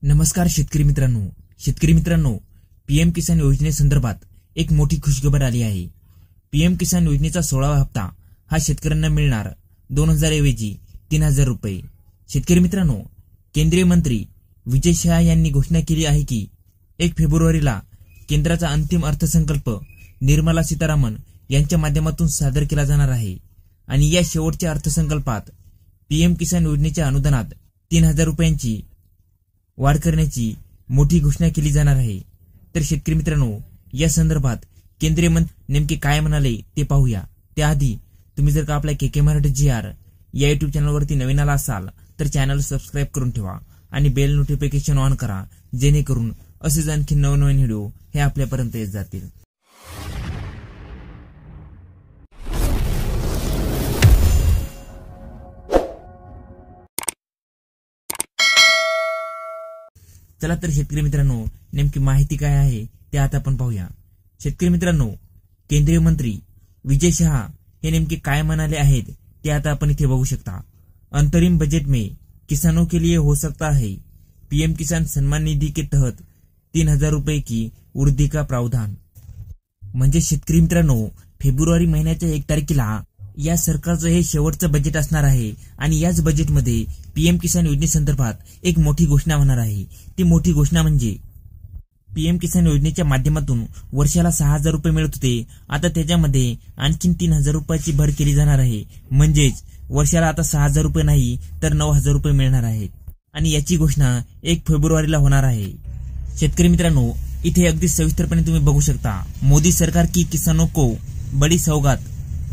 नमस्कार शेतकरी मित्रांनो, पीएम किसान योजनेसंदर्भात एक मोठी खुशखबर आली आहे। पीएम किसान योजनेचा 16वा हप्ता हा शेतकऱ्यांना मिळणार 2000 ऐवजी 3000 रुपये। शेतकरी मित्रांनो, केंद्रीय मंत्री विजय शहा यांनी घोषणा केली आहे की 1 फेब्रुवारीला केंद्राचा अंतिम अर्थसंकल्प निर्मला सीतारामन यांच्या माध्यमातून सादर केला जाणार आहे आणि या शेवटच्या अर्थसंकल्पात पीएम किसान योजनेच्या अनुदानात 3000 रुपयांची वाढ करण्याची मोठी घोषणा केली जाणार आहे। तर शेतकरी मित्रांनो, या संदर्भात केंद्रीय मंत्री नेमके काय म्हणाले ते पाहूया। त्याआधी तुम्ही जर का आपल्या केके मराठी GR या युट्यूब चॅनलवरती नवीन आला असाल तर चॅनल सबस्क्राइब करून ठेवा आणि बेल नोटिफिकेशन ऑन करा, जेणेकरून असेच आणखी नवनवीन व्हिडिओ हे आपल्यापर्यंत येत जातील। चला तर शेतकरी मित्रांनो, नेमकी माहिती काय आहे ते आता आपण पाहूया। शेतकरी मित्रांनो, केंद्रीय मंत्री विजय शहा हे नेमके काय म्हणाले आहेत ते आता आपण इथे बघू शकता। अंतरिम बजट में किसानों के लिए हो सकता है पीएम किसान सम्मान निधि के तहत 3000 रुपये की वृद्धि का प्रावधान। म्हणजे शेतकरी मित्रांनो, फेब्रुवारी महिन्याच्या 1 तारखेला या सरकारचं हे शेवटचं बजेट असणार आहे आणि याच बजेटमध्ये पीएम किसान योजनेसंदर्भात एक मोठी घोषणा होणार आहे। ती मोठी घोषणा म्हणजे पीएम किसान योजनेच्या माध्यमातून वर्षाला 6000 रुपये मिळत होते, आता त्याच्यामध्ये आणखीन 3000 रुपयाची भर केली जाणार आहे। म्हणजेच वर्षाला आता 6000 रुपये नाही तर 9000 रुपये मिळणार आहेत आणि याची घोषणा 1 फेब्रुवारीला होणार आहे। शेतकरी मित्रांनो, इथे अगदी सविस्तरपणे तुम्ही बघू शकता। मोदी सरकार की किसानों को बड़ी सौगात,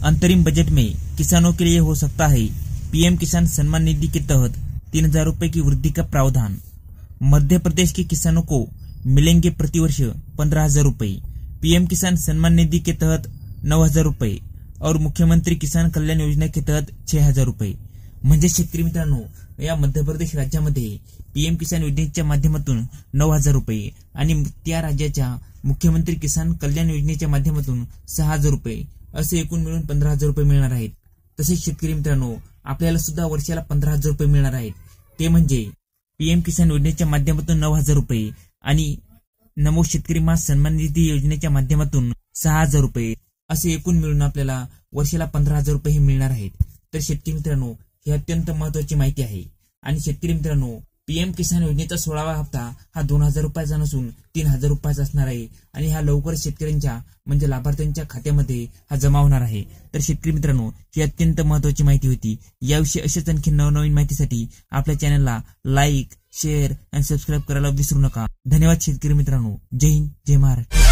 अंतरिम बजट में किसानों के लिए हो सकता है पीएम किसान सम्मान निधि के तहत 3000 रुपए की वृद्धि का प्रावधान। मध्य प्रदेश के किसानों को मिलेंगे प्रतिवर्ष 15000 रुपए, पीएम किसान सम्मान निधि के तहत 9000 रुपए और मुख्यमंत्री किसान कल्याण योजना के तहत 6000 रुपए। म्हणजे शेतकरी मित्रांनो, या मध्य प्रदेश राज्यामध्ये पीएम किसान योजनेच्या माध्यमातून 9000 रुपये आणि त्या राज्याच्या मुख्यमंत्री किसान कल्याण योजनेच्या माध्यमातून 6000 रुपये असे एकूण मिळून 15000 रुपये मिळणार आहेत। तसेच शेतकरी मित्रांनो, आपल्याला सुद्धा वर्षाला 15000 रुपये मिळणार आहेत। ते म्हणजे पीएम किसान योजनेच्या माध्यमातून 9000 रुपये आणि नमो शेतकरी मास सन्मान निधी योजनेच्या माध्यमातून 6000 रुपये असे एकूण मिळून आपल्याला वर्षाला 15000 रुपये हे मिळणार आहेत। तर शेतकरी मित्रांनो, ही अत्यंत महत्त्वाची माहिती आहे। आणि शेतकरी मित्रांनो, पीएम किसान योजनेचा 16वा हप्ता हा 2000 रुपयाचा नसून 3000 रुपयाचा असणार आहे आणि हा लवकर शेतकऱ्यांच्या म्हणजे लाभार्थ्यांच्या खात्यामध्ये हा जमा होणार आहे। तर शेतकरी मित्रांनो, ही अत्यंत महत्त्वाची माहिती होती। याविषयी अशाच आणखी नवनवीन माहितीसाठी आपल्या चॅनलला लाईक, शेअर आणि सबस्क्राईब करायला विसरू नका। धन्यवाद शेतकरी मित्रांनो। जय हिंद, जय महाराष्ट्र।